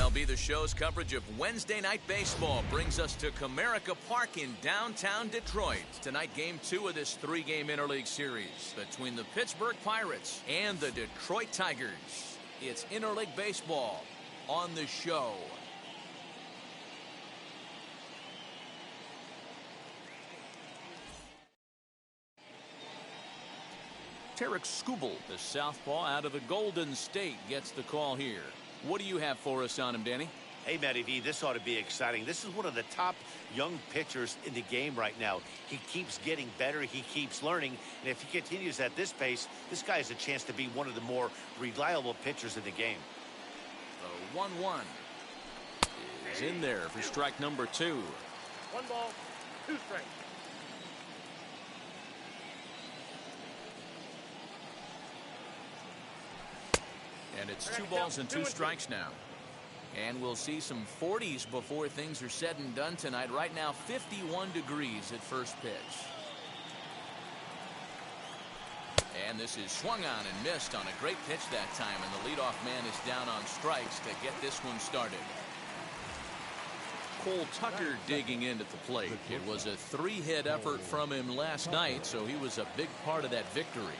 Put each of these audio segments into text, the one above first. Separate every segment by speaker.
Speaker 1: MLB The Show's coverage of Wednesday Night Baseball brings us to Comerica Park in downtown Detroit. Tonight, Game 2 of this three-game interleague series between the Pittsburgh Pirates and the Detroit Tigers. It's interleague baseball on The Show. Tarik Skubal, the southpaw out of the Golden State, gets the call here. What do you have for us on him, Danny?
Speaker 2: Hey, Matty V, this ought to be exciting. This is one of the top young pitchers in the game right now. He keeps getting better. He keeps learning. And if he continues at this pace, this guy has a chance to be one of the more reliable pitchers in the game.
Speaker 1: The 1-1 is in there for strike number 2.
Speaker 3: 1 ball, 2 strikes.
Speaker 1: And it's 2 balls and 2 strikes now. And we'll see some 40s before things are said and done tonight. Right now, 51 degrees at first pitch. And this is swung on and missed on a great pitch that time. And the leadoff man is down on strikes to get this one started. Cole Tucker digging in at the plate. It was a 3-hit effort from him last night, so he was a big part of that victory.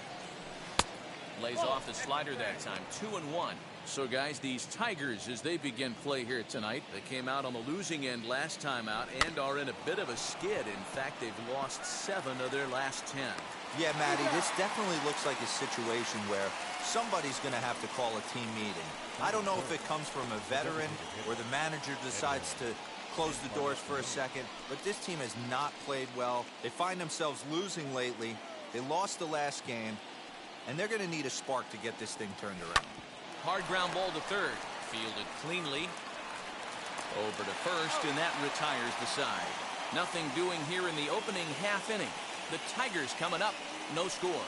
Speaker 1: Lays off the slider that time. 2-1. So guys, these Tigers, as they begin play here tonight, they came out on the losing end last time out and are in a bit of a skid. In fact, they've lost 7 of their last 10.
Speaker 4: Yeah, Matty, this definitely looks like a situation where somebody's going to have to call a team meeting. I don't know if it comes from a veteran or the manager decides to close the doors for a second, but this team has not played well. They find themselves losing lately. They lost the last game. And they're going to need a spark to get this thing turned around.
Speaker 1: Hard ground ball to third. Fielded cleanly. Over to first, and that retires the side. Nothing doing here in the opening half inning. The Tigers coming up. No score.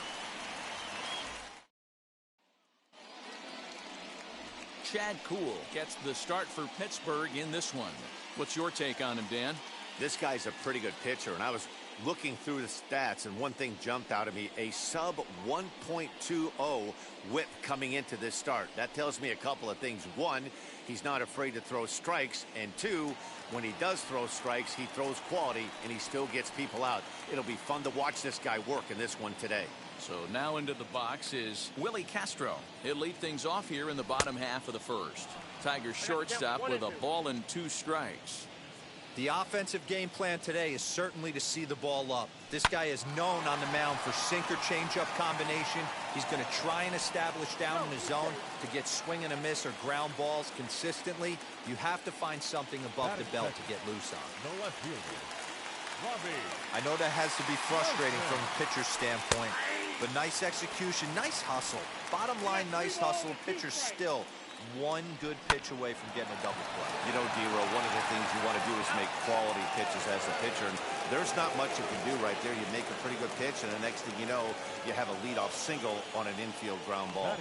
Speaker 1: Chad Kuhl gets the start for Pittsburgh in this one. What's your take on him, Dan?
Speaker 2: This guy's a pretty good pitcher, and I was looking through the stats, and one thing jumped out at me: a sub 1.20 whip coming into this start. That tells me a couple of things. One, he's not afraid to throw strikes, and two, when he does throw strikes, he throws quality and he still gets people out. It'll be fun to watch this guy work in this one today.
Speaker 1: So now into the box is Willie Castro. He'll lead things off here in the bottom half of the first. Tigers shortstop with a ball and 2 strikes.
Speaker 4: The offensive game plan today is certainly to see the ball up. This guy is known on the mound for sinker changeup combination. He's going to try and establish down in his zone to get swing and a miss or ground balls consistently. You have to find something above the belt to get loose on.
Speaker 5: The left fielder, Robbie.
Speaker 4: I know that has to be frustrating from a pitcher's standpoint, but nice execution, nice hustle. Bottom line, nice hustle. Pitcher's still one good pitch away from getting a double play.
Speaker 2: You know, D-Row, one of the things you want to do is make quality pitches as a pitcher, and there's not much you can do right there. You make a pretty good pitch, and the next thing you know, you have a leadoff single on an infield ground ball.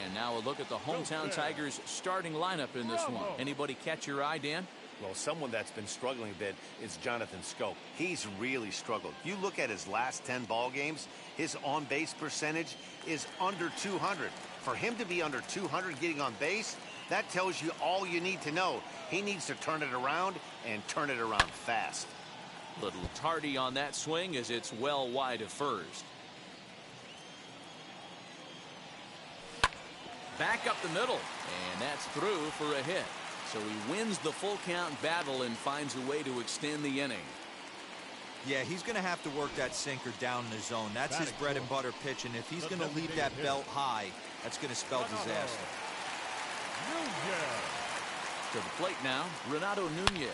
Speaker 1: And now a look at the hometown Tigers starting lineup in this one. Anybody catch your eye, Dan?
Speaker 2: Well, someone that's been struggling a bit is Jonathan Schoop. He's really struggled. You look at his last 10 ball games, his on-base percentage is under 200. For him to be under 200 getting on base, that tells you all you need to know. He needs to turn it around and turn it around fast.
Speaker 1: Little tardy on that swing as it's well wide of first. Back up the middle, and that's through for a hit. So he wins the full count battle and finds a way to extend the inning.
Speaker 4: Yeah, he's going to have to work that sinker down in the zone. That's his bread and butter pitch, and if he's going to leave that belt high, that's going to spell disaster.
Speaker 1: To the plate now, Renato Nunez.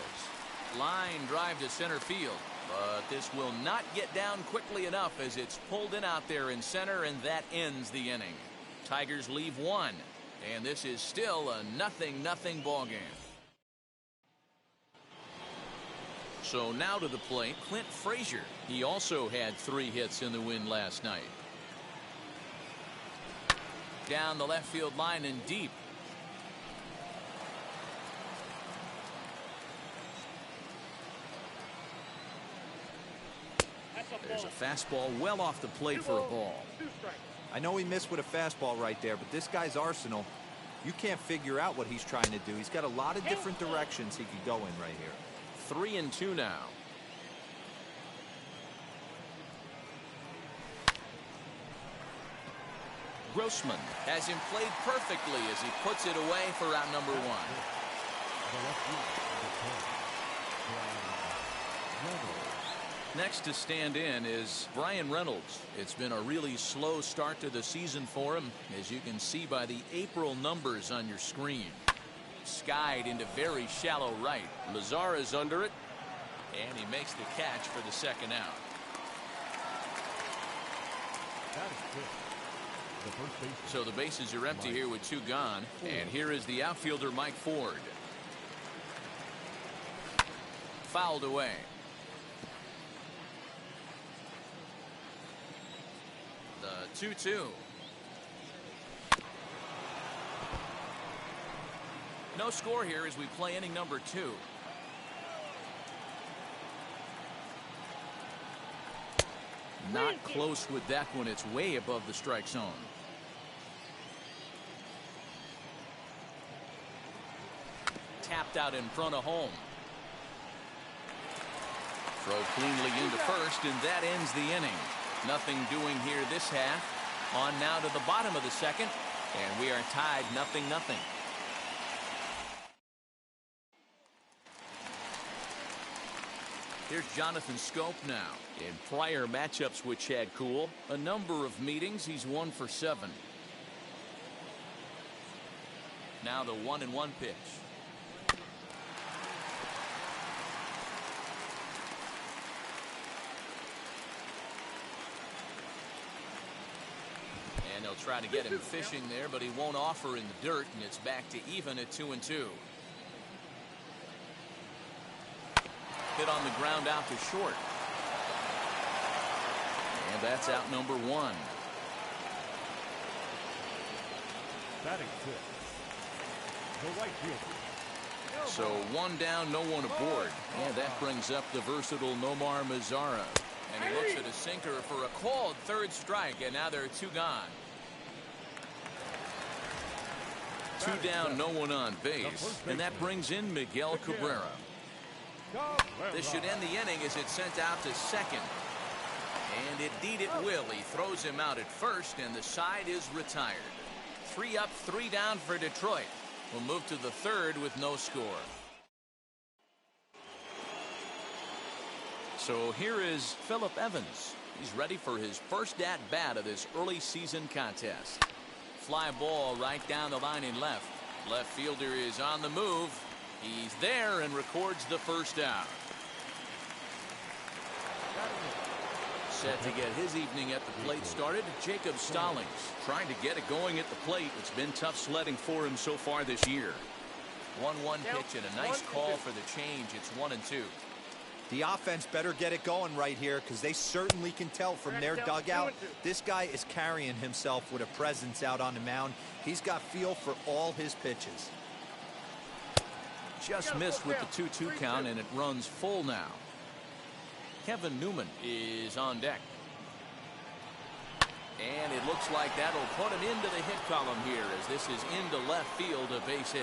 Speaker 1: Line drive to center field, but this will not get down quickly enough as it's pulled in out there in center, and that ends the inning. Tigers leave 1, and this is still a 0-0 ball game. So now to the plate, Clint Frazier. He also had 3 hits in the win last night. Down the left field line and deep. There's a fastball well off the plate for a ball.
Speaker 4: I know he missed with a fastball right there, but this guy's arsenal You can't figure out what he's trying to do. He's got a lot of different directions he could go in right here.
Speaker 1: 3-2 now. Grossman has him played perfectly as he puts it away for out number 1. Next to stand in is Brian Reynolds. It's been a really slow start to the season for him, as you can see by the April numbers on your screen. Skied into very shallow right. Mazara's under it, and he makes the catch for the second out. So the bases are empty here with 2 gone, and here is the outfielder Mike Ford. Fouled away. The 2-2. No score here as we play inning number 2. Not close with that one. It's way above the strike zone. Tapped out in front of home. Throw cleanly into first, and that ends the inning. Nothing doing here this half. On now to the bottom of the second, and we are tied 0-0. Here's Jonathan Schoop now. In prior matchups with Chad Kuhl, a number of meetings, he's 1 for 7. Now the 1-1 pitch. And they'll try to get him fishing there, but he won't offer in the dirt, and it's back to even at 2-2. Hit on the ground out to short. And that's out number 1.
Speaker 5: Batting fifth, the right fielder.
Speaker 1: So 1 down, no one aboard. And that brings up the versatile Nomar Mazara. And he looks at a sinker for a called 3rd strike, and now there are 2 gone. 2 down, no one on base, and that brings in Miguel Cabrera. This should end the inning as it's sent out to second. And indeed it will. He throws him out at first, and the side is retired. 3 up, 3 down for Detroit. We'll move to the 3rd with no score. So here is Phillip Evans. He's ready for his first at-bat of this early season contest. Fly ball right down the line in left. Left fielder is on the move. He's there and records the first out. Set to get his evening at the plate started, Jacob Stallings. Trying to get it going at the plate. It's been tough sledding for him so far this year. 1-1 pitch and a nice call for the change. It's 1-2.
Speaker 4: The offense better get it going right here, because they certainly can tell from their dugout this guy is carrying himself with a presence out on the mound. He's got feel for all his pitches.
Speaker 1: Just missed with the 2-2 count, and it runs full now. Kevin Newman is on deck. And it looks like that'll put him into the hit column here, as this is into left field, a base hit.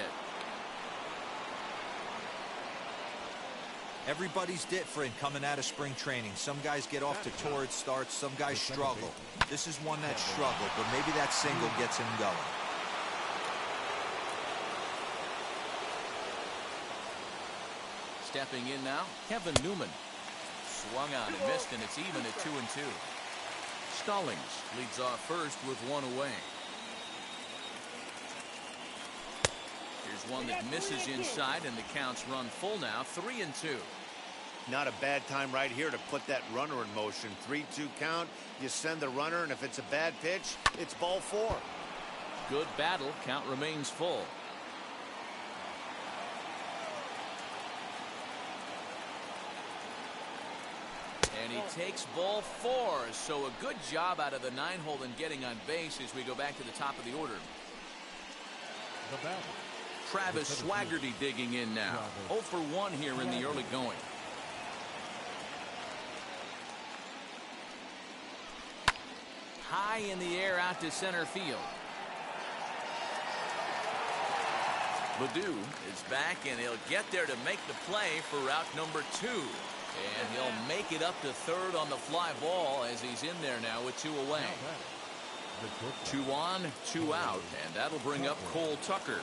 Speaker 4: Everybody's different coming out of spring training. Some guys get off to torrid starts. Some guys struggle. This is one that struggled, but maybe that single gets him going.
Speaker 1: Stepping in now, Kevin Newman. Swung on and missed, and it's even at 2-2. Stallings leads off first with 1 away. Here's one that misses inside, and the count's run full now, 3-2.
Speaker 2: Not a bad time right here to put that runner in motion. 3-2 count. You send the runner, and if it's a bad pitch, it's ball 4.
Speaker 1: Good battle. Count remains full. And he takes ball 4. So a good job out of the 9-hole in getting on base as we go back to the top of the order.
Speaker 5: The batter,
Speaker 1: Travis Swaggerty digging in now. 0 for 1 here in the early going. High in the air out to center field. Baddoo is back, and he'll get there to make the play for route number 2. And he'll make it up to third on the fly ball as he's in there now with 2 away. 2 on, 2 out, and that'll bring up Cole Tucker.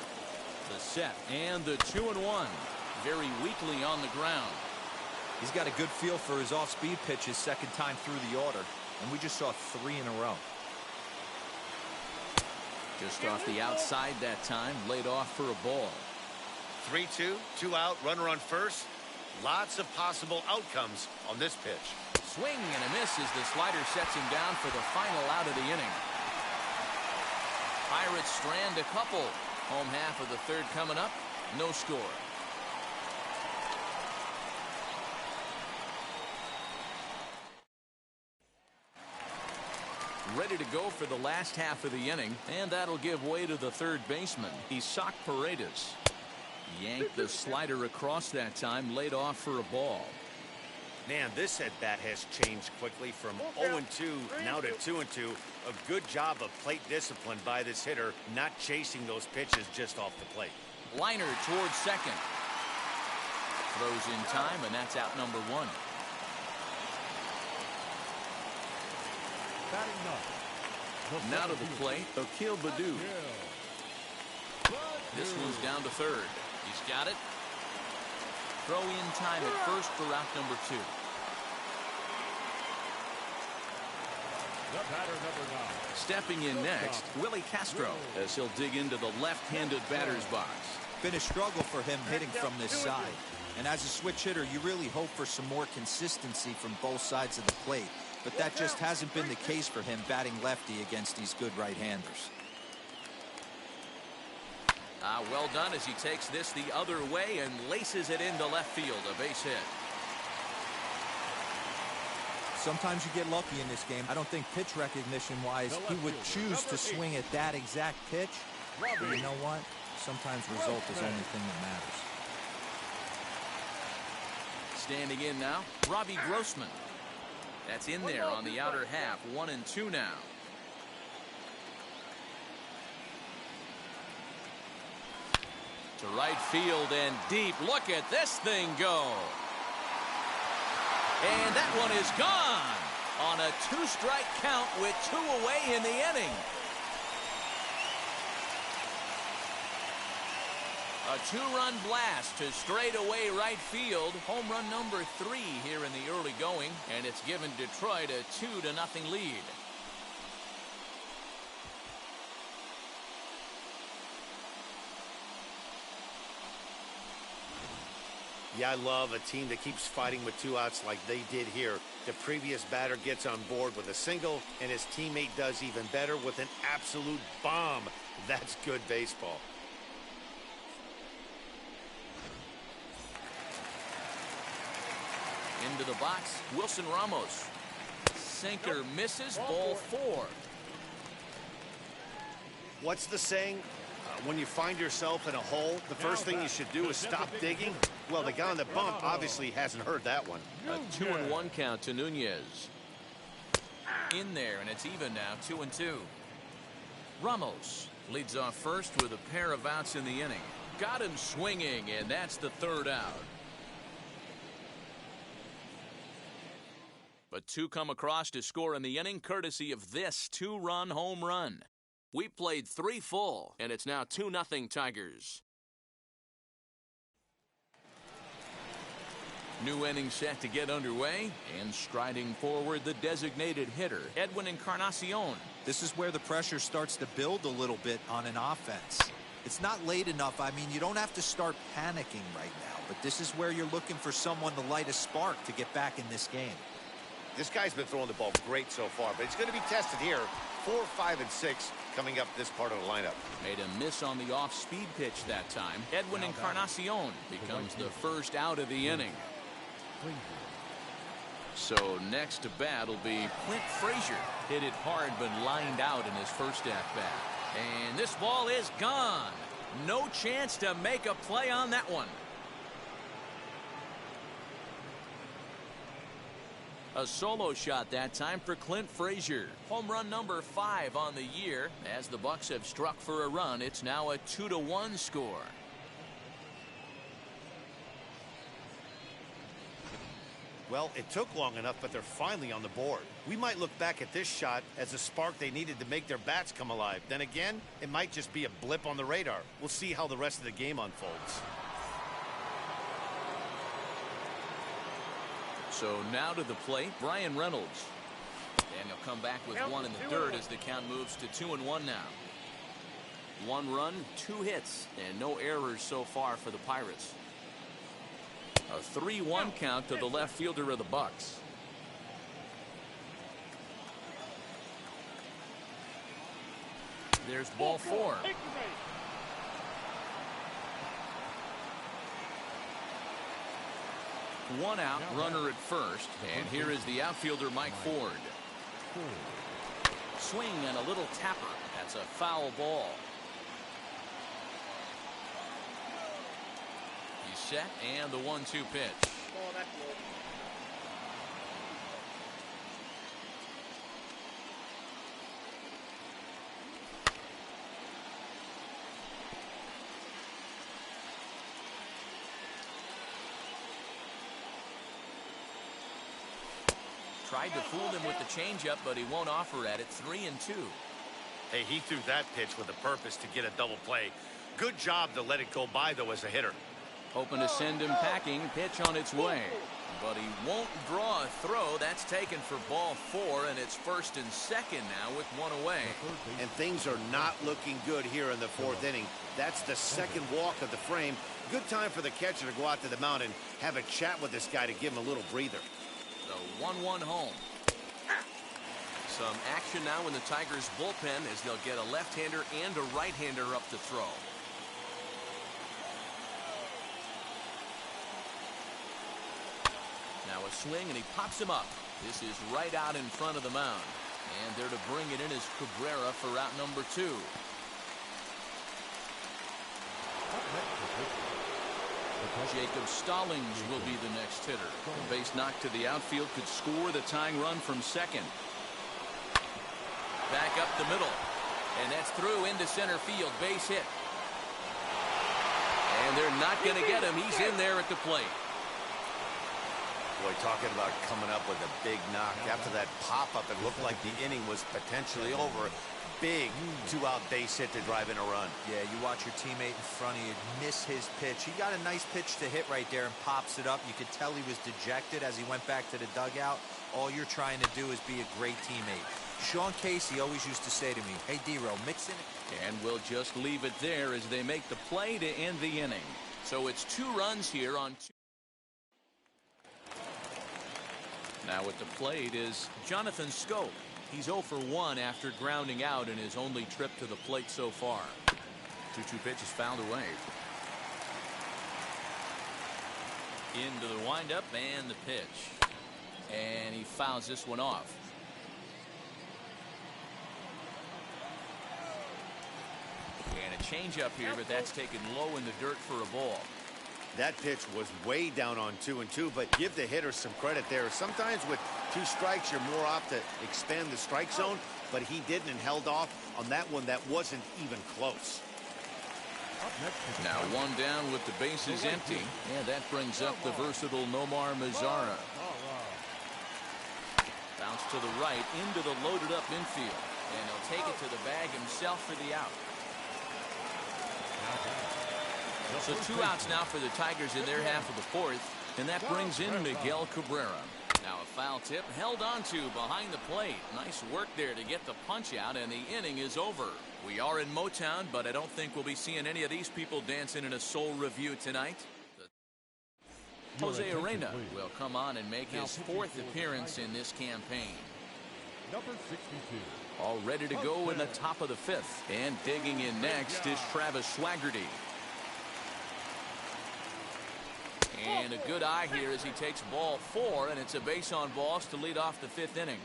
Speaker 1: The set and the 2-1. Very weakly on the ground.
Speaker 4: He's got a good feel for his off-speed pitches second time through the order, and we just saw 3 in a row.
Speaker 1: Just off the outside that time, laid off for a ball.
Speaker 2: 3-2, 2 out, runner on first. Lots of possible outcomes on this pitch.
Speaker 1: Swing and a miss as the slider sets him down for the final out of the inning. Pirates strand a couple. Home half of the third coming up. No score. Ready to go for the last half of the inning, and that'll give way to the third baseman, Isaac Paredes. Yanked the slider across that time, laid off for a ball.
Speaker 2: Man, this at-bat has changed quickly from 0-2 now to 2-2. A good job of plate discipline by this hitter, not chasing those pitches just off the plate.
Speaker 1: Liner towards second. Throws in time, and that's out number 1. Now to the plate, Akil Baddoo. This one's down to third. He's got it. Throw in time at first for route number 2.
Speaker 5: The batter, number 9.
Speaker 1: Stepping in next, Willie Castro, as he'll dig into the left-handed batter's box.
Speaker 4: Been a struggle for him hitting from this side. And as a switch hitter, you really hope for some more consistency from both sides of the plate. But that just hasn't been the case for him batting lefty against these good right-handers.
Speaker 1: Well done as he takes this the other way and laces it into left field. A base hit.
Speaker 4: Sometimes you get lucky in this game. I don't think pitch recognition-wise he would choose to swing at that exact pitch. But you know what? Sometimes result is the only thing that matters.
Speaker 1: Standing in now, Robbie Grossman. That's in there on the outer half. 1-2 now. To right field and deep. Look at this thing go. And that one is gone on a 2-strike count with 2 away in the inning. A 2-run blast to straightaway right field. Home run number 3 here in the early going, and it's given Detroit a 2-0 lead.
Speaker 2: Yeah, I love a team that keeps fighting with 2 outs like they did here. The previous batter gets on board with a single, and his teammate does even better with an absolute bomb. That's good baseball.
Speaker 1: Into the box, Wilson Ramos. Sinker misses, ball 4.
Speaker 2: What's the saying? When you find yourself in a hole, the first thing you should do is stop digging. Well, the guy on the bump obviously hasn't heard that one.
Speaker 1: A 2-1 count to Nunez. In there, and it's even now, 2-2. Ramos leads off first with a pair of outs in the inning. Got him swinging, and that's the 3rd out. But 2 come across to score in the inning, courtesy of this 2-run home run. We played 3 full, and it's now 2-0 Tigers. New inning set to get underway, and striding forward the designated hitter, Edwin Encarnacion.
Speaker 4: This is where the pressure starts to build a little bit on an offense. It's not late enough. I mean, you don't have to start panicking right now, but this is where you're looking for someone to light a spark to get back in this game.
Speaker 2: This guy's been throwing the ball great so far, but he's going to be tested here. 4, 5, and 6 coming up this part of the lineup.
Speaker 1: Made a miss on the off-speed pitch that time. Edwin Encarnacion becomes the first out of the inning. So next to bat will be Clint Frazier. Hit it hard but lined out in his first at-bat. And this ball is gone. No chance to make a play on that one. A solo shot that time for Clint Frazier. Home run number 5 on the year. As the Bucks have struck for a run, it's now a 2-1 score.
Speaker 2: Well, it took long enough, but they're finally on the board. We might look back at this shot as a spark they needed to make their bats come alive. Then again, it might just be a blip on the radar. We'll see how the rest of the game unfolds.
Speaker 1: So now to the plate, Brian Reynolds. And he'll come back with one in the dirt as the count moves to 2-1 now. 1 run, 2 hits, and no errors so far for the Pirates. A 3-1 count to the left fielder of the Bucks. There's ball 4. One out, runner at first, and here is the outfielder Mike Ford. Swing and a little tapper. That's a foul ball. He's set, and the 1-2 pitch. Tried to fool him with the changeup, but he won't offer at it. 3-2.
Speaker 2: Hey, he threw that pitch with a purpose to get a double play. Good job to let it go by, though, as a hitter.
Speaker 1: Hoping to send him packing. Pitch on its way. But he won't draw a throw. That's taken for ball 4, and it's 1st and 2nd now with 1 away.
Speaker 2: And things are not looking good here in the 4th inning. That's the 2nd walk of the frame. Good time for the catcher to go out to the mound and have a chat with this guy to give him a little breather.
Speaker 1: The 1-1 home. Some action now in the Tigers bullpen as they'll get a left-hander and a right-hander up to throw. Now a swing and he pops him up. This is right out in front of the mound. And there to bring it in is Cabrera for out number 2. Jacob Stallings will be the next hitter. A base knock to the outfield could score the tying run from second. Back up the middle. And that's through into center field. Base hit. And they're not going to get him. He's in there at the plate.
Speaker 2: Boy, talking about coming up with a big knock. After that pop-up, it looked like the inning was potentially over. Big 2-out base hit to drive in a run.
Speaker 4: Yeah, you watch your teammate in front of you miss his pitch. He got a nice pitch to hit right there and pops it up. You could tell he was dejected as he went back to the dugout. All you're trying to do is be a great teammate. Sean Casey always used to say to me, hey, D-Row, mix in.
Speaker 1: And we'll just leave it there as they make the play to end the inning. So it's 2 runs here on 2. Now at the plate is Jonathan Schoop. He's 0 for 1 after grounding out in his only trip to the plate so far. 2-2 pitch is fouled away. Into the windup and the pitch. And he fouls this one off. And a changeup here, but that's taken low in the dirt for a ball.
Speaker 2: That pitch was way down on 2-2, but give the hitter some credit there. Sometimes with 2 strikes, you're more apt to expand the strike zone, but he didn't and held off on that one that wasn't even close.
Speaker 1: Now 1 down with the bases empty, and that brings up the versatile Nomar Mazara. Bounce to the right into the loaded up infield, and he'll take it to the bag himself for the out. So 2 outs now for the Tigers in their half of the 4th, and that brings in Miguel Cabrera. Now a foul tip held onto behind the plate. Nice work there to get the punch out, and the inning is over. We are in Motown, but I don't think we'll be seeing any of these people dancing in a soul review tonight. Jose Arena will come on and make his 4th appearance in this campaign.
Speaker 5: Number 62.
Speaker 1: All ready to go in the top of the 5th. And digging in next is Travis Swaggerty. And a good eye here as he takes ball 4, and it's a base on balls to lead off the 5th inning.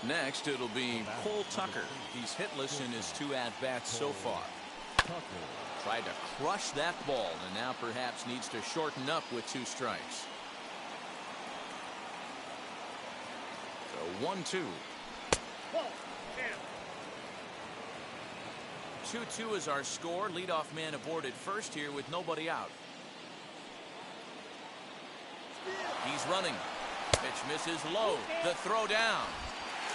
Speaker 1: Next, it'll be Cole Tucker. He's hitless in his 2 at-bats so far. Tried to crush that ball, and now perhaps needs to shorten up with 2 strikes. So 1-2. 2-2 is our score. Leadoff man aboard at first here with nobody out. is running. Pitch misses low. The throw down.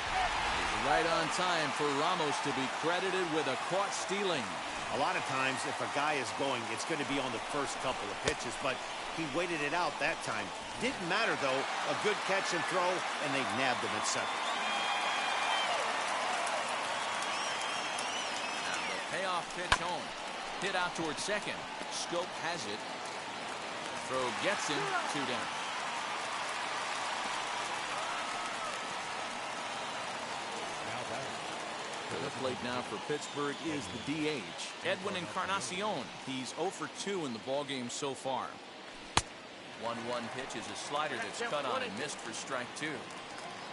Speaker 1: He's right on time for Ramos to be credited with a caught stealing.
Speaker 2: A lot of times, if a guy is going, it's going to be on the first couple of pitches, but he waited it out that time. Didn't matter, though. A good catch and throw, and they nabbed him at second.
Speaker 1: Now the payoff pitch home. Hit out towards second. Schoop has it. Throw gets him. 2 down. To the plate now for Pittsburgh is the DH, Edwin Encarnacion. He's 0 for 2 in the ballgame so far. 1-1 pitch is a slider that's cut on and missed for strike 2.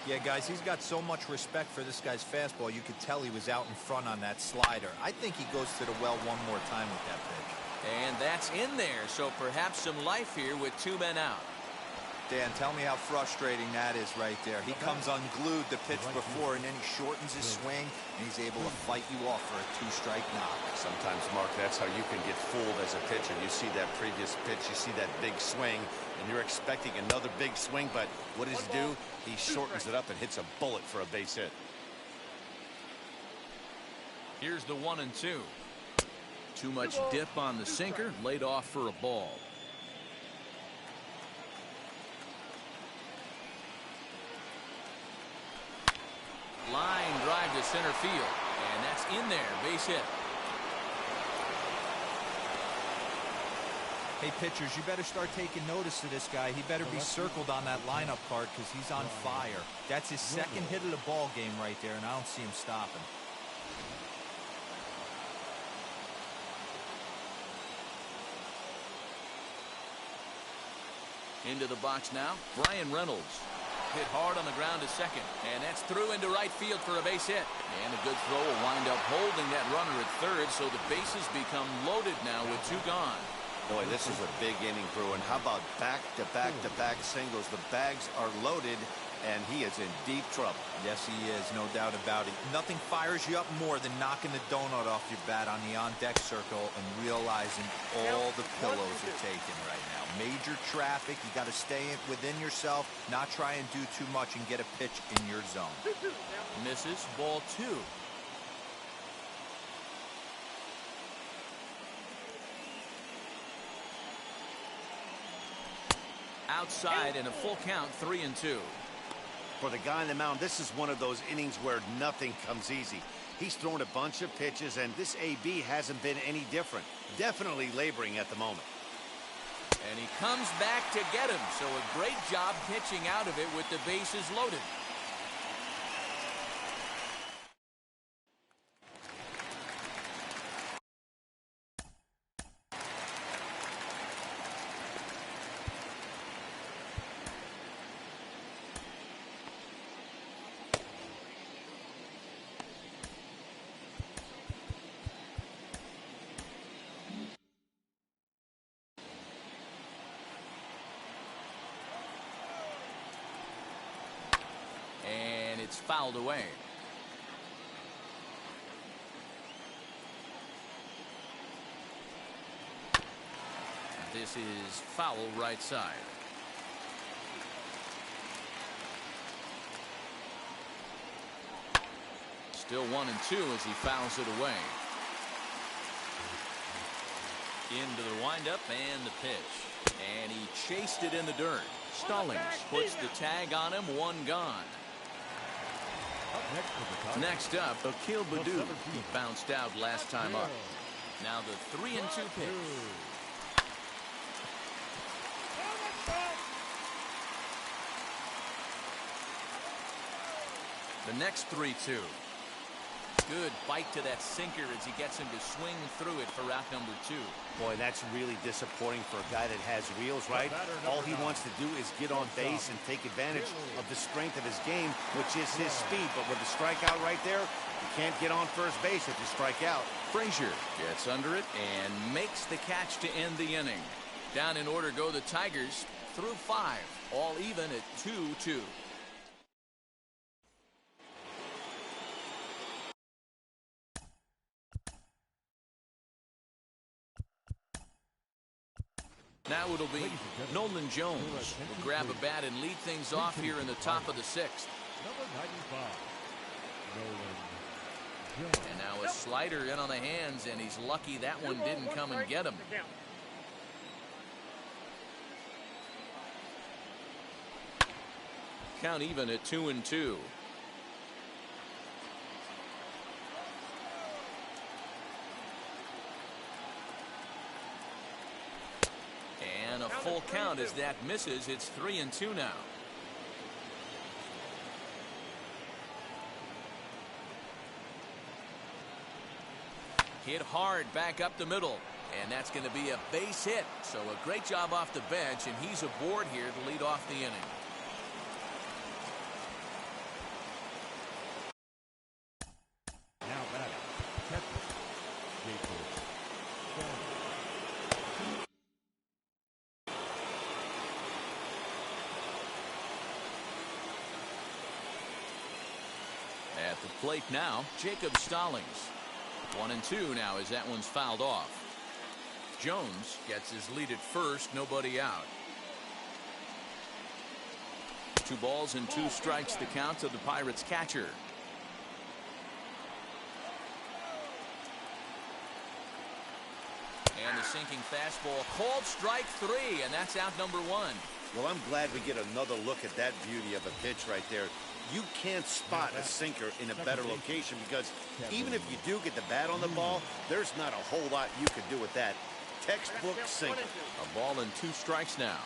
Speaker 4: Yeah, guys, he's got so much respect for this guy's fastball. You could tell he was out in front on that slider. I think he goes to the well one more time with that pitch.
Speaker 1: And that's in there, so perhaps some life here with 2 men out.
Speaker 4: Dan, tell me how frustrating that is right there. He comes unglued the pitch before, and then he shortens his swing, and he's able to fight you off for a 2-strike knock.
Speaker 2: Sometimes, Mark, that's how you can get fooled as a pitcher. You see that previous pitch, you see that big swing, and you're expecting another big swing, but what does he do? He shortens it up and hits a bullet for a base hit.
Speaker 1: Here's the 1-2. Too much dip on the sinker, laid off for a ball. Line drive to center field, and that's in there. Base hit.
Speaker 4: Hey, pitchers, you better start taking notice of this guy. He better be circled on that lineup card because he's on fire. That's his second hit of the ball game right there, and I don't see him stopping.
Speaker 1: Into the box now, Brian Reynolds. Hit hard on the ground to second, and that's through into right field for a base hit. And a good throw will wind up holding that runner at third, so the bases become loaded now with 2 gone.
Speaker 2: Boy, this is a big inning, Bruin. How about back-to-back-to-back singles? The bags are loaded, and he is in deep trouble.
Speaker 4: Yes, he is, no doubt about it. Nothing fires you up more than knocking the donut off your bat on the on-deck circle and realizing all the pillows are taken right now. Major traffic. You got to stay within yourself, not try and do too much and get a pitch in your zone.
Speaker 1: Misses, ball 2. Outside and a full count, 3-2.
Speaker 2: For the guy on the mound, this is one of those innings where nothing comes easy. He's thrown a bunch of pitches, and this AB hasn't been any different. Definitely laboring at the moment.
Speaker 1: And he comes back to get him, so a great job pitching out of it with the bases loaded. It's fouled away. This is foul right side. Still 1-2 as he fouls it away. Into the windup and the pitch. And he chased it in the dirt. Stallings puts the tag on him. 1 gone. Next up, Akil Baddoo. He bounced out last time up. Now the 3-2 pitch. The next 3-2. Good bite to that sinker as he gets him to swing through it for out number 2.
Speaker 2: Boy, that's really disappointing for a guy that has wheels, right? All he wants to do is get on base and take advantage of the strength of his game, which is his speed. But with the strikeout right there, you can't get on first base if you strike out.
Speaker 1: Frazier gets under it and makes the catch to end the inning. Down in order go the Tigers through 5, all even at 2-2. Now it'll be Nolan Jones will grab a bat and lead things off here in the top of the 6th.
Speaker 5: Number 95, Nolan Jones.
Speaker 1: And now a slider in on the hands, and he's lucky that one didn't come and get him. Count even at 2-2. And a full count as that misses. It's 3-2 now. Hit hard back up the middle, and that's going to be a base hit. So a great job off the bench, and he's aboard here to lead off the inning.
Speaker 5: Now batting, catcher, Jacob Stallings.
Speaker 1: At the plate now, Jacob Stallings. 1-2 now as that one's fouled off. Jones gets his lead at first, nobody out. 2 balls and 2 strikes the count to the Pirates catcher. And the sinking fastball, called strike 3, and that's out number 1.
Speaker 2: Well, I'm glad we get another look at that beauty of a pitch right there. You can't spot a sinker in a better location because even if you do get the bat on the ball, there's not a whole lot you could do with that. Textbook sinker.
Speaker 1: A ball and 2 strikes now.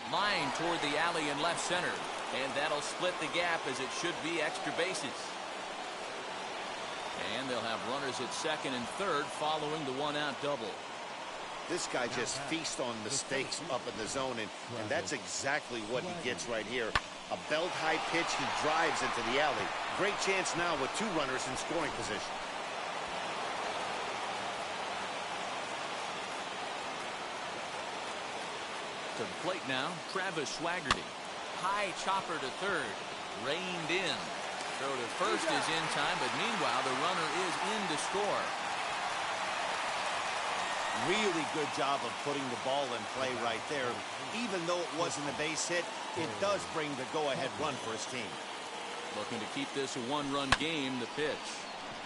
Speaker 1: Line toward the alley in left center, and that'll split the gap as it should be extra bases. And they'll have runners at second and third following the 1-out double.
Speaker 2: This guy just feasts on mistakes up in the zone, and that's exactly what he gets right here. A belt-high pitch, he drives into the alley. Great chance now with 2 runners in scoring position.
Speaker 1: To the plate now, Travis Swaggerty. High chopper to third, reined in. Throw to first is in time, but meanwhile the runner is in to score.
Speaker 2: Really good job of putting the ball in play right there. Even though it wasn't a base hit, it does bring the go-ahead run for his team.
Speaker 1: Looking to keep this a 1-run game. The pitch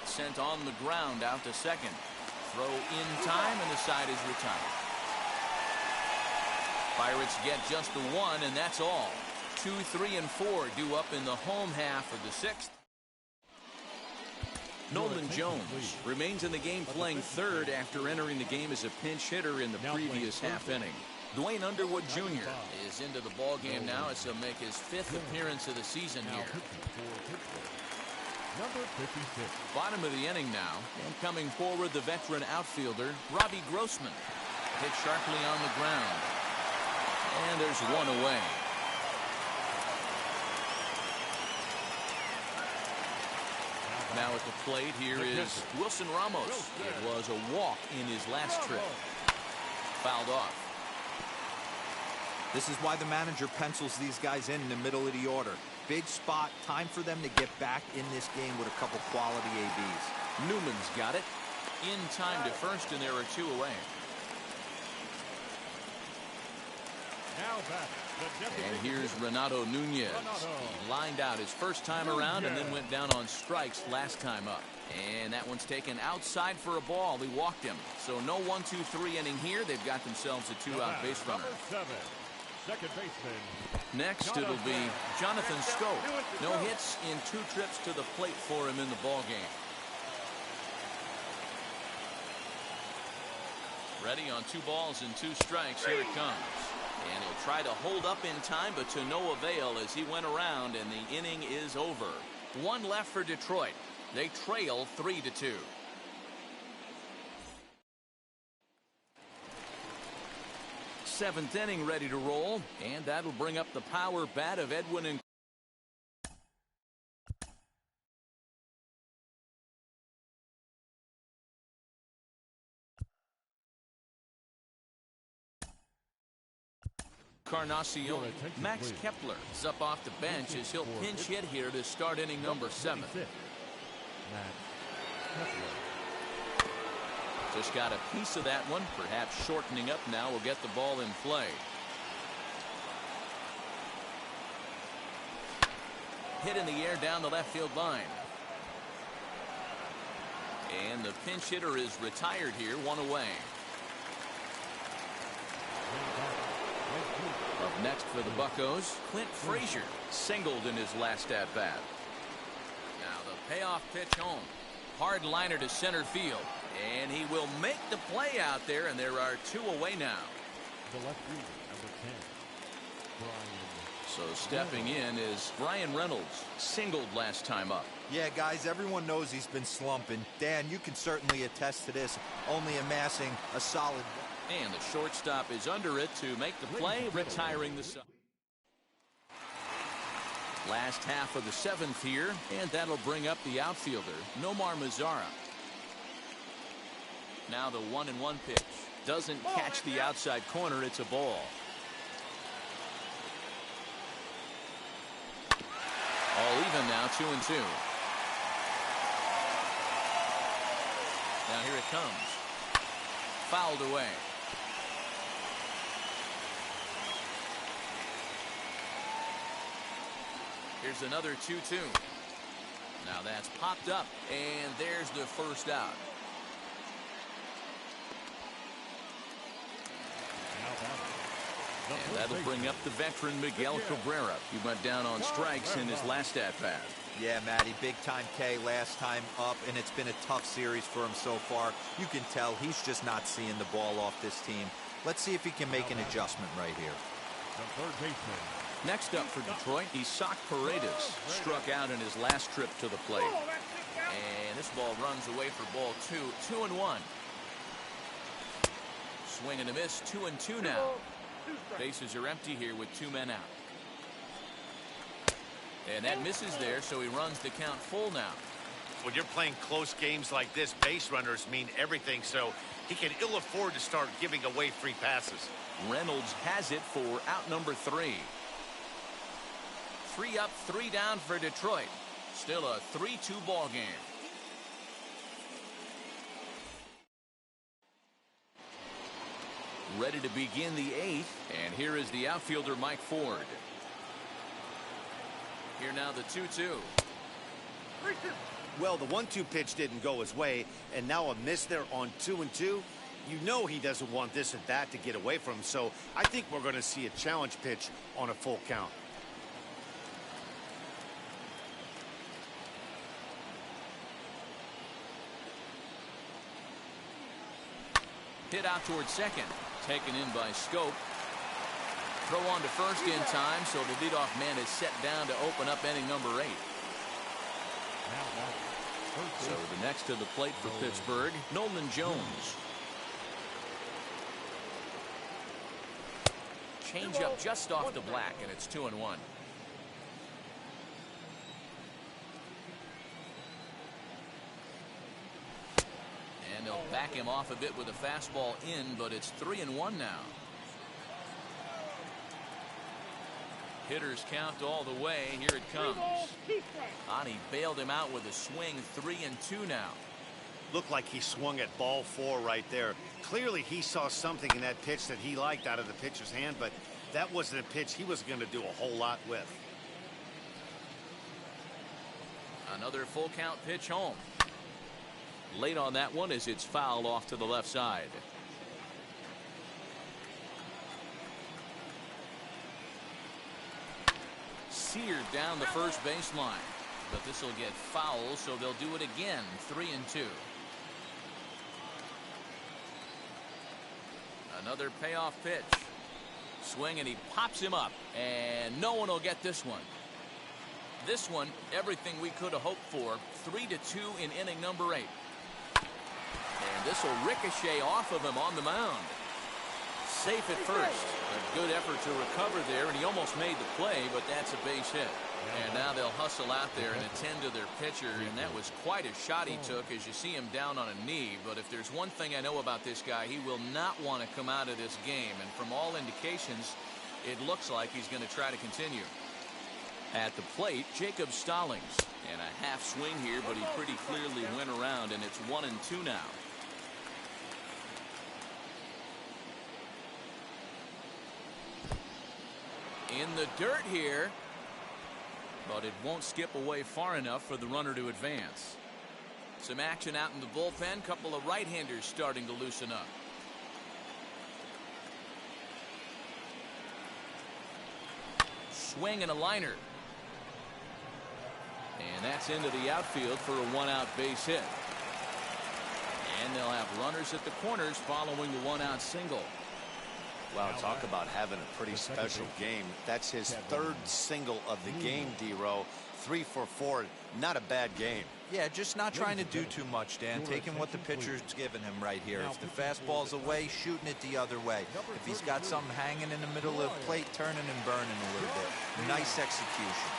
Speaker 1: sent on the ground out to second. Throw in time, and the side is retired. Pirates get just the 1, and that's all. 2, 3, and 4 due up in the home half of the 6th. Nolan Jones remains in the game playing third after entering the game as a pinch hitter in the previous half inning. Dwayne Underwood Jr. is into the ball game now as he'll make his 5th appearance of the season here.
Speaker 5: Number 56.
Speaker 1: Bottom of the inning now, and coming forward the veteran outfielder Robbie Grossman. Hit sharply on the ground, and there's 1 away. Now at the plate here is Wilson Ramos. It was a walk in his last trip. Fouled off.
Speaker 4: This is why the manager pencils these guys in the middle of the order. Big spot, time for them to get back in this game with a couple quality ABs.
Speaker 1: Newman's got it. In time to first, and there are 2 away.
Speaker 5: Now back.
Speaker 1: And here's Renato Nunez. He lined out his first time around and then went down on strikes last time up. And that one's taken outside for a ball. He walked him. So no 1-2-3 inning here. They've got themselves a 2-out base runner.
Speaker 5: Number 7, second baseman.
Speaker 1: Next, it'll be Jonathan Schoop. No hits in 2 trips to the plate for him in the ball game. Ready on 2 balls and 2 strikes. Here it comes. And he'll try to hold up in time, but to no avail as he went around, and the inning is over. 1 left for Detroit. They trail 3-2. Seventh inning ready to roll, and that'll bring up the power bat of Edwin and Encarnacion. Max Kepler is up off the bench as he'll pinch hit here to start inning number 7.
Speaker 5: Matt Kepler.
Speaker 1: Just got a piece of that one. Perhaps shortening up now will get the ball in play. Hit in the air down the left field line. And the pinch hitter is retired here, one away. Up next for the Buccos, Clint Frazier singled in his last at bat. Now the payoff pitch home. Hard liner to center field. And he will make the play out there, and there are two away now.
Speaker 5: The left fielder, number 10, Brian.
Speaker 1: So stepping in is Bryan Reynolds, singled last time up.
Speaker 4: Yeah, guys, everyone knows he's been slumping. Dan, you can certainly attest to this, only amassing a solid.
Speaker 1: And the shortstop is under it to make the play, retiring the side. Last half of the seventh here, and that'll bring up the outfielder, Nomar Mazara. Now the 1-1 pitch. Doesn't catch the outside corner. It's a ball. All even now, 2-2. Now here it comes. Fouled away. Here's another 2-2. Now that's popped up, and there's the first out. And that'll bring up the veteran Miguel Cabrera. He went down on strikes in his last at-bat.
Speaker 4: Yeah, Matty, big-time K last time up, and it's been a tough series for him so far. You can tell he's just not seeing the ball off this team. Let's see if he can make an adjustment right here.
Speaker 5: The third baseman.
Speaker 1: Next up for Detroit, Isaac Paredes. Struck out in his last trip to the plate. And this ball runs away for ball two. 2-1. Swing and a miss. 2-2 now. Bases are empty here with two men out. And that misses there, so he runs the count full now.
Speaker 2: When you're playing close games like this, base runners mean everything, so he can ill afford to start giving away free passes.
Speaker 1: Reynolds has it for out number 3. 3 up, 3 down for Detroit. Still a 3-2 ball game. Ready to begin the 8th, and here is the outfielder Mike Ford. Here now the 2-2.
Speaker 2: Well, the 1-2 pitch didn't go his way, and now a miss there on 2-2. You know he doesn't want this at bat to get away from him, so I think we're going to see a challenge pitch on a full count.
Speaker 1: Hit out towards second. Taken in by Scope. Throw on to first in time, so the leadoff man is set down to open up inning number 8. So the next to the plate for Pittsburgh, Nolan Jones. Change up just off the black, and it's 2-1. And they'll back him off a bit with a fastball in, but it's 3-1 now. Hitters count all the way. Here it comes. Ani bailed him out with a swing. 3-2 now.
Speaker 2: Looked like he swung at ball 4 right there. Clearly he saw something in that pitch that he liked out of the pitcher's hand, but that wasn't a pitch he was going to do a whole lot with.
Speaker 1: Another full count pitch home. Late on that one as it's fouled off to the left side. Seared down the first baseline, but this will get foul, so they'll do it again. 3-2. Another payoff pitch. Swing, and he pops him up, and no one will get this one. This one, everything we could have hoped for. 3-2 in inning number 8. And this will ricochet off of him on the mound. Safe at first. A good effort to recover there, and he almost made the play, but that's a base hit. And now they'll hustle out there and attend to their pitcher, and that was quite a shot he took as you see him down on a knee. But if there's one thing I know about this guy, he will not want to come out of this game. And from all indications, it looks like he's going to try to continue. At the plate, Jacob Stallings. And a half swing here, but he pretty clearly went around, and it's 1-2 now. In the dirt here, but it won't skip away far enough for the runner to advance. Some action out in the bullpen. Couple of right-handers starting to loosen up. Swing and a liner. And that's into the outfield for a one-out base hit. And they'll have runners at the corners following the one-out single.
Speaker 2: Wow, talk about having a pretty special game. That's his third single of the game, D-Row. 3 for 4. Not a bad game.
Speaker 4: Yeah, just not trying to do too much, Dan. Taking what the pitcher's given him right here. If the fastball's away, shooting it the other way. If he's got something hanging in the middle of the plate, turning and burning a little bit. Nice execution.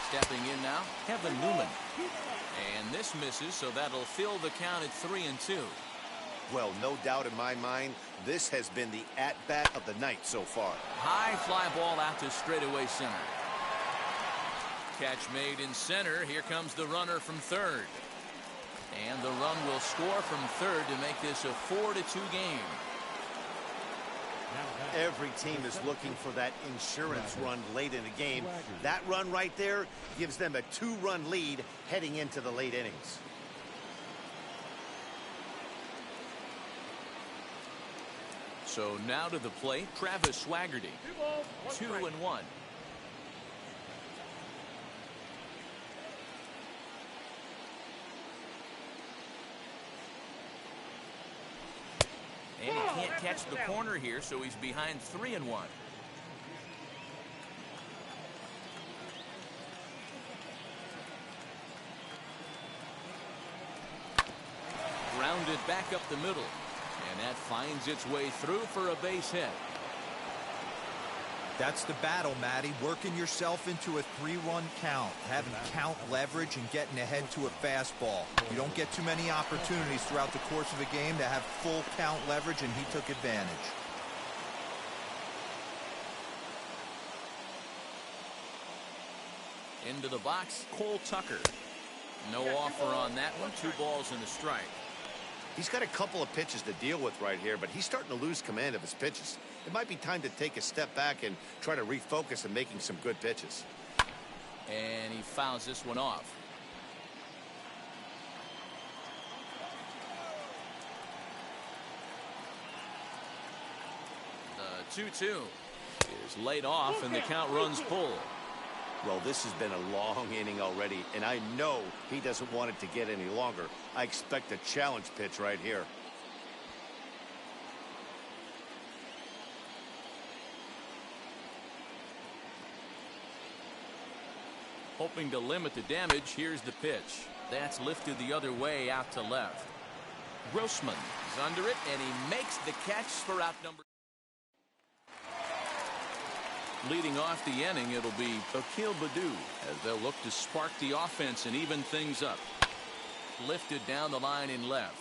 Speaker 1: Stepping in now, Kevin Newman. And this misses, so that'll fill the count at 3-2.
Speaker 2: Well, no doubt in my mind, this has been the at-bat of the night so far.
Speaker 1: High fly ball out to straightaway center. Catch made in center. Here comes the runner from third. And the run will score from third to make this a 4-2 game.
Speaker 2: Every team is looking for that insurance run late in the game. That run right there gives them a 2-run lead heading into the late innings.
Speaker 1: So now to the plate, Travis Swaggerty. 2-1. And he can't catch the corner here, so he's behind 3-1. Grounded back up the middle. And that finds its way through for a base hit.
Speaker 4: That's the battle, Matty. Working yourself into a 3-1 count. Having count leverage and getting ahead to a fastball. You don't get too many opportunities throughout the course of a game to have full count leverage, and he took advantage.
Speaker 1: Into the box, Cole Tucker. No offer on that one. 2 balls and a strike.
Speaker 2: He's got a couple of pitches to deal with right here, but he's starting to lose command of his pitches. It might be time to take a step back and try to refocus on making some good pitches.
Speaker 1: And he fouls this one off. The 2-2 is laid off, and the count runs full.
Speaker 2: Well, this has been a long inning already, and I know he doesn't want it to get any longer. I expect a challenge pitch right here.
Speaker 1: Hoping to limit the damage, here's the pitch. That's lifted the other way out to left. Grossman is under it, and he makes the catch for out number. Leading off the inning, it'll be Akil Baddoo as they'll look to spark the offense and even things up. Lifted down the line in left.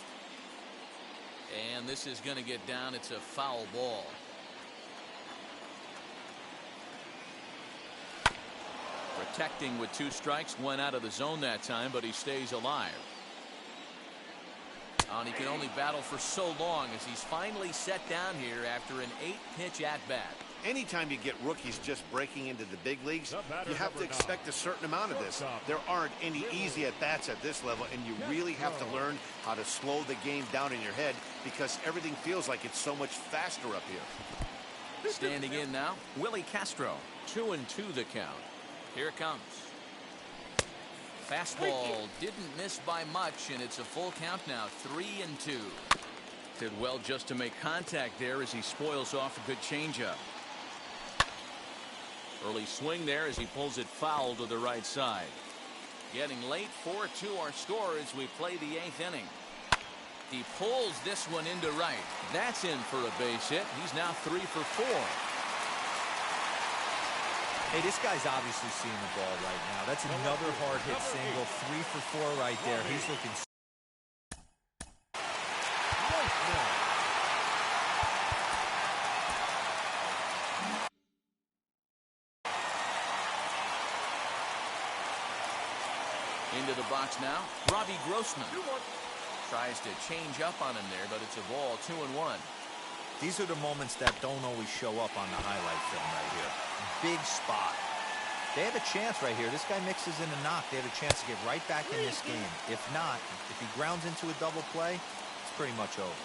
Speaker 1: And this is going to get down. It's a foul ball. Protecting with 2 strikes, went out of the zone that time, but he stays alive. And he can only battle for so long as he's finally set down here after an 8-pitch at-bat.
Speaker 2: Anytime you get rookies just breaking into the big leagues, you have to expect a certain amount of this. There aren't any easy at-bats at this level, and you really have to learn how to slow the game down in your head because everything feels like it's so much faster up here.
Speaker 1: Standing in now, Willie Castro. 2-2 the count. Here it comes. Fastball didn't miss by much, and it's a full count now. 3-2. Did well just to make contact there as he spoils off a good changeup. Early swing there as he pulls it foul to the right side. Getting late, 4-2 our score as we play the 8th inning. He pulls this one into right. That's in for a base hit. He's now 3 for 4.
Speaker 4: Hey, this guy's obviously seeing the ball right now. That's another hard hit single. 3 for 4 right there. He's looking.
Speaker 1: into the box now. Robbie Grossman
Speaker 3: 2-1.
Speaker 1: tries to change up on him there, but it's a ball, 2-1.
Speaker 4: These are the moments that don't always show up on the highlight film right here. Big spot. They have a chance right here. This guy mixes in a knock. They have a chance to get right back in this game. If not, if he grounds into a double play, it's pretty much over.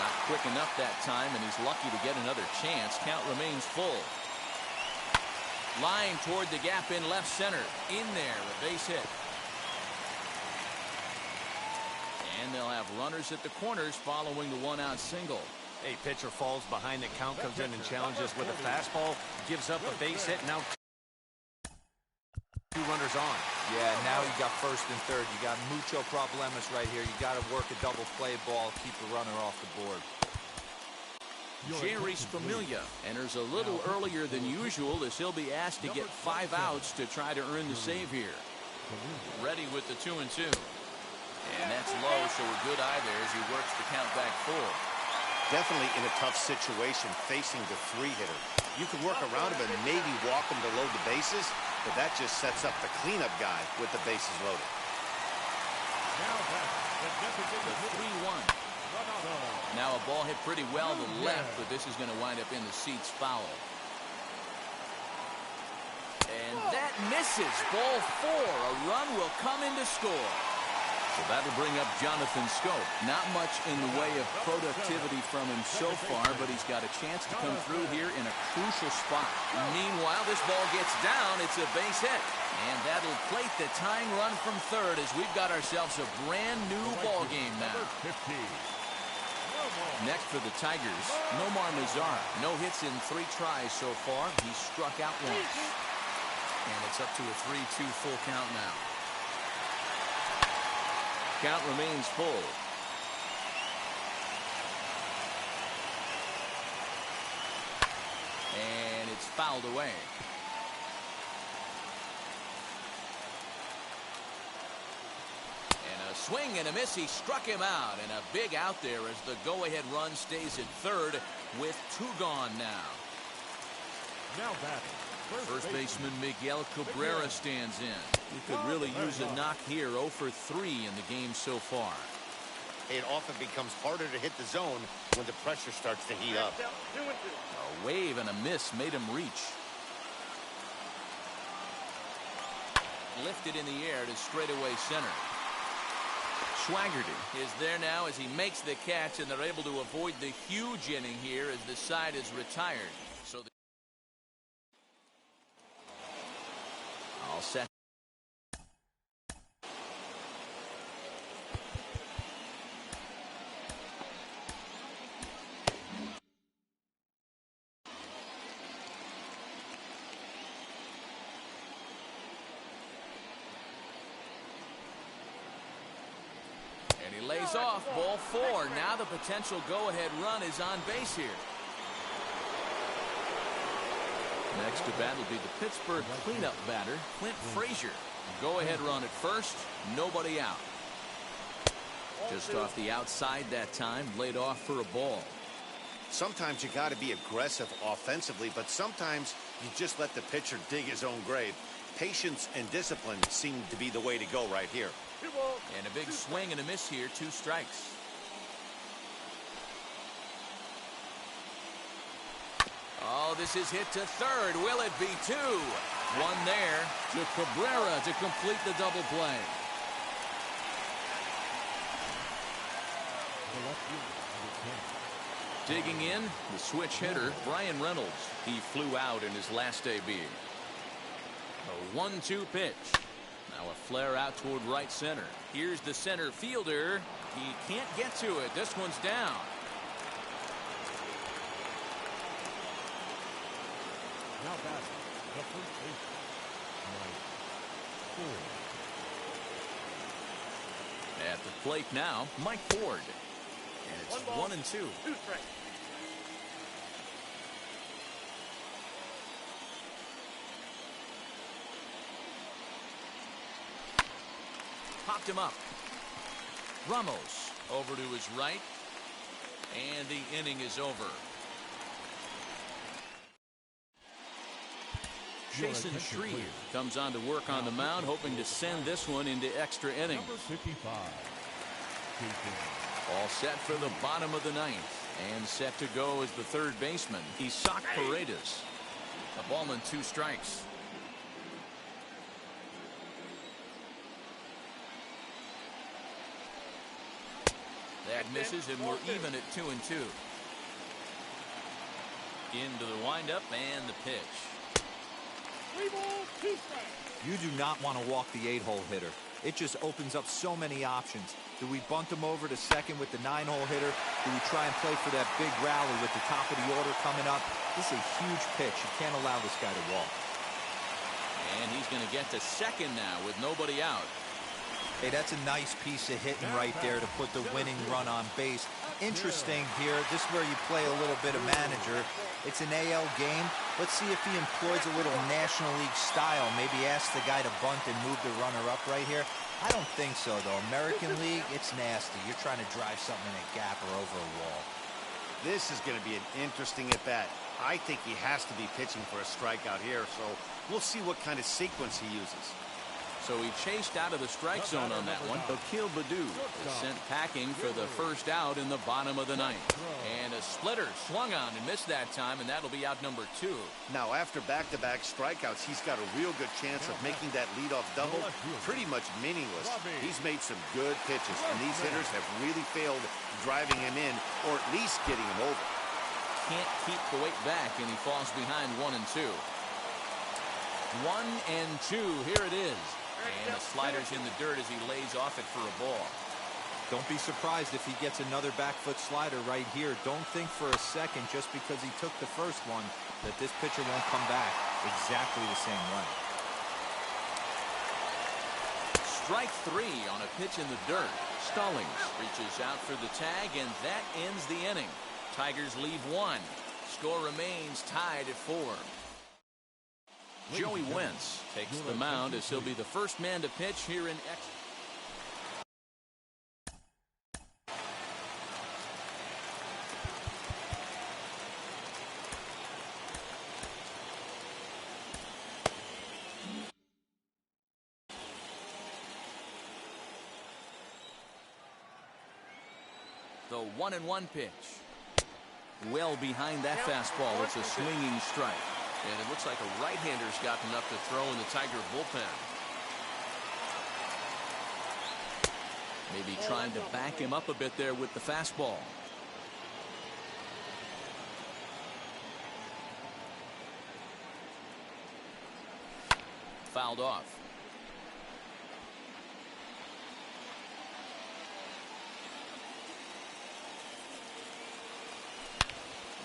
Speaker 1: Not quick enough that time, and he's lucky to get another chance. Count remains full. Line toward the gap in left center. In there, a base hit. And they'll have runners at the corners following the one-out single.
Speaker 6: A pitcher falls behind, the count comes in and challenges with a fastball, gives up a base hit. Now 2 runners on.
Speaker 4: Yeah, now you got first and third. You got mucho problemas right here. You got to work a double play ball, keep the runner off the board.
Speaker 1: Jeurys Familia enters a little earlier than usual as he'll be asked to get 5 outs to try to earn the save here. Ready with the 2-2. And that's low, so a good eye there as he works the count back full.
Speaker 2: Definitely in a tough situation facing the 3-hitter. You can work around him and maybe walk him to load the bases, but that just sets up the cleanup guy with the bases loaded.
Speaker 1: The 3-1. Now a ball hit pretty well to left, but this is going to wind up in the seats foul. And that misses. Ball 4. A run will come in to score. So that'll bring up Jonathan Schoop. Not much in the way of productivity from him so far, but he's got a chance to come through here in a crucial spot. Meanwhile, this ball gets down. It's a base hit. And that'll plate the tying run from third as we've got ourselves a brand new ball game now. Next for the Tigers, Nomar Mazara. No hits in 3 tries so far. He struck out once. And it's up to a 3-2 full count now. Count remains full. And it's fouled away. And a swing and a miss. He struck him out. And a big out there as the go-ahead run stays at third with 2 gone now.
Speaker 5: Now batting.
Speaker 1: First baseman Miguel Cabrera stands in. He could really use a knock here. 0 for 3 in the game so far.
Speaker 2: It often becomes harder to hit the zone when the pressure starts to heat up.
Speaker 3: 2-2.
Speaker 1: A wave and a miss made him reach. Lifted in the air to straightaway center. Swaggerty is there now as he makes the catch, and they're able to avoid the huge inning here as the side is retired. So all set. And he lays off. Ball 4. Now the potential go-ahead run is on base here. Next to bat will be the Pittsburgh cleanup batter, Clint Frazier. Go-ahead run at first. Nobody out. Just off the outside that time. Laid off for a ball.
Speaker 2: Sometimes you got to be aggressive offensively, but sometimes you just let the pitcher dig his own grave. Patience and discipline seem to be the way to go right here.
Speaker 3: 2 balls.
Speaker 1: And a big swing and a miss here. 2 strikes. Oh, this is hit to third. Will it be 2? 1 there to Cabrera to complete the double play.
Speaker 5: The left fielder, number 10.
Speaker 1: Digging in, the switch hitter, Brian Reynolds. He flew out in his last AB. A 1-2 pitch. Now a flare out toward right center. Here's the center fielder. He can't get to it. This one's down.
Speaker 5: Now batting. The first baseman. Mike Ford.
Speaker 1: At the plate now, Mike Ford. And it's
Speaker 3: 1 ball,
Speaker 1: 1-2.
Speaker 3: 2 strikes.
Speaker 1: Popped him up. Ramos over to his right. And the inning is over. Chasen Shreve comes on to work on the mound, hoping to send this one into extra innings.
Speaker 5: Number 55.
Speaker 1: All set for the bottom of the ninth. And set to go as the third baseman, Isaac Paredes. A ball and 2 strikes. That misses, and we're even at 2-2. Into the windup and the pitch.
Speaker 3: 3 balls, 2 strikes.
Speaker 4: You do not want to walk the 8-hole hitter. It just opens up so many options. Do we bunt him over to second with the 9-hole hitter? Do we try and play for that big rally with the top of the order coming up? This is a huge pitch. You can't allow this guy to walk.
Speaker 1: And he's going to get to second now with nobody out.
Speaker 4: Hey, that's a nice piece of hitting right there to put the winning run on base. Interesting here. This is where you play a little bit of manager. It's an AL game. Let's see if he employs a little National League style. Maybe ask the guy to bunt and move the runner up right here. I don't think so, though. American League, it's nasty. You're trying to drive something in a gap or over a wall.
Speaker 2: This is going to be an interesting at-bat. I think he has to be pitching for a strikeout here, so we'll see what kind of sequence he uses.
Speaker 1: So he chased out of the strike zone on that one. Akil Baddoo is sent packing for the first out in the bottom of the ninth. And a splitter swung on and missed that time, and that'll be out number 2.
Speaker 2: Now, after back-to-back strikeouts, he's got a real good chance of making that leadoff double pretty much meaningless. He's made some good pitches, and these hitters have really failed driving him in or at least getting him over.
Speaker 1: Can't keep the weight back, and he falls behind 1 and 2. 1 and 2, here it is. And the slider's in the dirt as he lays off it for a ball.
Speaker 4: Don't be surprised if he gets another back foot slider right here. Don't think for a second, just because he took the first one, that this pitcher won't come back exactly the same way.
Speaker 1: Strike 3 on a pitch in the dirt. Stallings reaches out for the tag, and that ends the inning. Tigers leave 1. Score remains tied at 4. Joey Wentz takes the mound as he'll be the first man to pitch here in extra. The 1-1 pitch. Well behind that fastball. It's a swinging strike. And it looks like a right-hander's got enough to throw in the Tiger bullpen. Maybe trying to back him up a bit there with the fastball. Fouled off.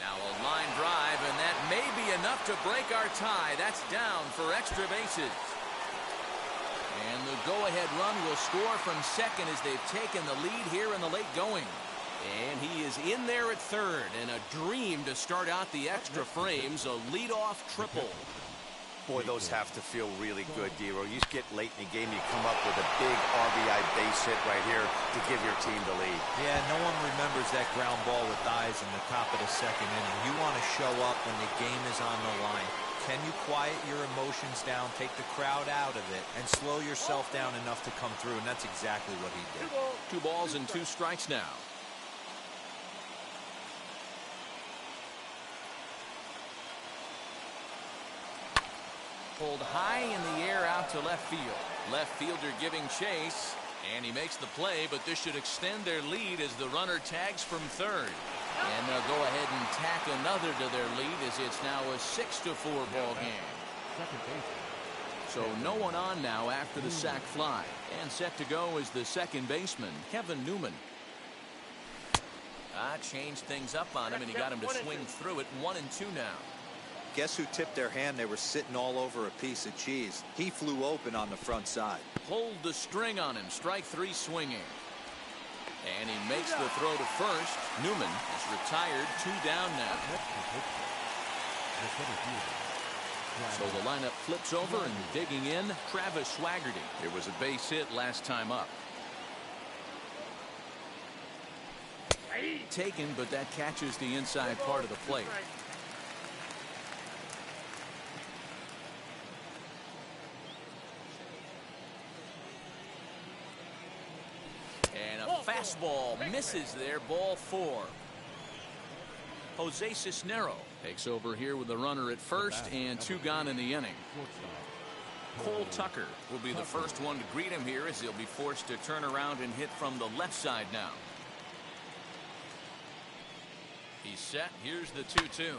Speaker 1: Now a line drive, and that may be enough to break our tie. That's down for extra bases. And the go-ahead run will score from second as they've taken the lead here in the late going. And he is in there at third, and a dream to start out the extra frames, a leadoff triple.
Speaker 2: Boy, those have to feel really good, Dero. You get late in the game, you come up with a big RBI base hit right here to give your team the lead.
Speaker 4: Yeah, no one remembers that ground ball with eyes in the top of the second inning. You want to show up when the game is on the line. Can you quiet your emotions down, take the crowd out of it, and slow yourself down enough to come through? And that's exactly what he did.
Speaker 1: 2 balls and 2 strikes now. Pulled high in the air out to left field. Left fielder giving chase, and he makes the play, but this should extend their lead as the runner tags from third. And they'll go ahead and tack another to their lead as it's now a 6-4 ball game.
Speaker 5: Second base.
Speaker 1: So no one on now after the sac fly. And set to go is the second baseman, Kevin Newman. Changed things up on him, and he got him to swing through it. 1 and 2 now.
Speaker 4: Guess who tipped their hand? They were sitting all over a piece of cheese. He flew open on the front side.
Speaker 1: Pulled the string on him. Strike 3 swinging. And he makes the throw to first. Newman is retired. 2 down now. So the lineup flips over, and digging in, Travis Swaggerty. It was a base hit last time up. Taken, but that catches the inside part of the plate. fastball misses there, ball 4. Jose Cisnero takes over here with the runner at first and 2 gone in the inning. Cole Tucker will be the first one to greet him here as he'll be forced to turn around and hit from the left side now. He's set. Here's the 2-2.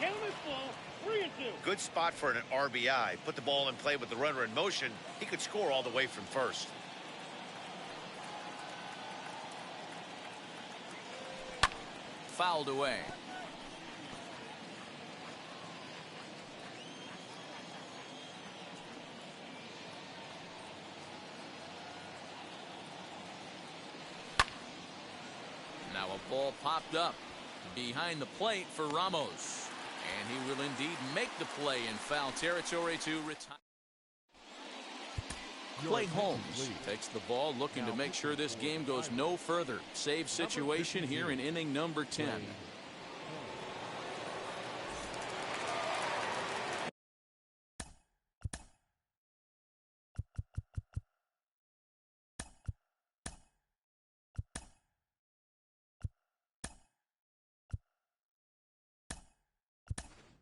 Speaker 3: Count is full. 3-2.
Speaker 2: Good spot for an RBI. Put the ball in play with the runner in motion. He could score all the way from first.
Speaker 1: Fouled away. Now a ball popped up behind the plate for Ramos. And he will indeed make the play in foul territory to retire. Clay Holmes takes the ball, looking to make sure this game goes no further. Save situation here in inning number 10.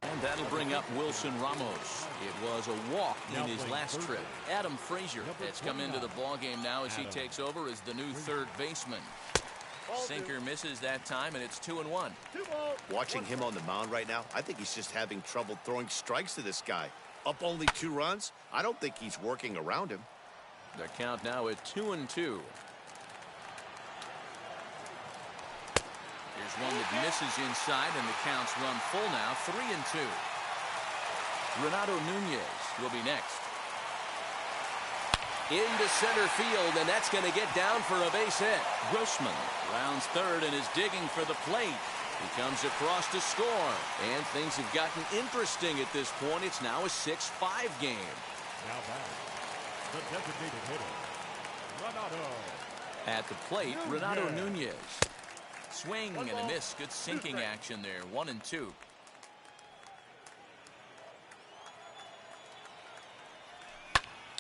Speaker 1: And that'll bring up Wilson Ramos. It was a walk in his last trip. Adam Frazier has come into the ballgame now as he takes over as the new third baseman. Sinker misses that time, and it's 2-1.
Speaker 2: Watching him on the mound right now, I think he's just having trouble throwing strikes to this guy. Up only 2 runs? I don't think he's working around him.
Speaker 1: The count now at 2-2. Here's one that misses inside, and the count's run full now, 3-2. Renato Nunez will be next. Into center field, and that's going to get down for a base hit. Grossman rounds third and is digging for the plate. He comes across to score, and things have gotten interesting at this point. It's now a 6-5 game.
Speaker 5: Now back, the designated hitter, Renato.
Speaker 1: At the plate, Renato Nunez. Swing and a miss. Good sinking action there. 1-2.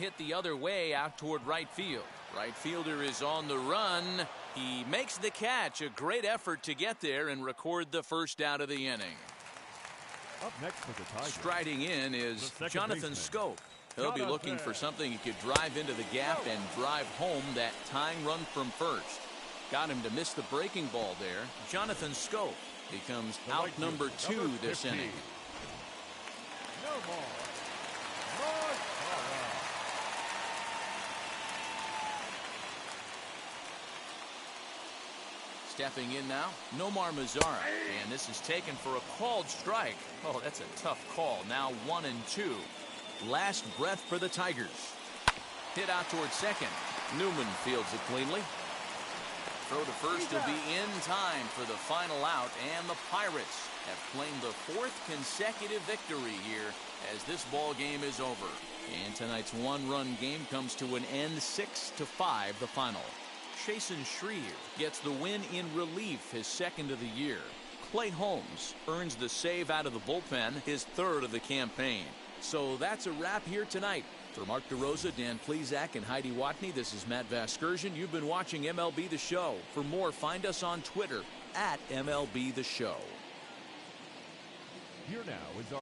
Speaker 1: Hit the other way out toward right field. Right fielder is on the run. He makes the catch. A great effort to get there and record the first out of the inning.
Speaker 5: Up next for the Tigers.
Speaker 1: Striding in is Jonathan Schoop. He'll be looking for something he could drive into the gap and drive home that tying run from first. Got him to miss the breaking ball there. Jonathan Schoop becomes out number 2 this inning.
Speaker 5: No more.
Speaker 1: Stepping in now, Nomar Mazara, and this is taken for a called strike. Oh, that's a tough call. Now 1-2. Last breath for the Tigers. Hit out toward second. Newman fields it cleanly. Throw to first will be in time for the final out, and the Pirates have claimed the 4th consecutive victory here as this ball game is over. And tonight's 1-run game comes to an end, 6-5 the final. Chasen Shreve gets the win in relief, his 2nd of the year. Clay Holmes earns the save out of the bullpen, his 3rd of the campaign. So that's a wrap here tonight. For Mark DeRosa, Dan Plesac, and Heidi Watney, this is Matt Vasgersian. You've been watching MLB The Show. For more, find us on Twitter @MLB The Show.
Speaker 5: Here now is our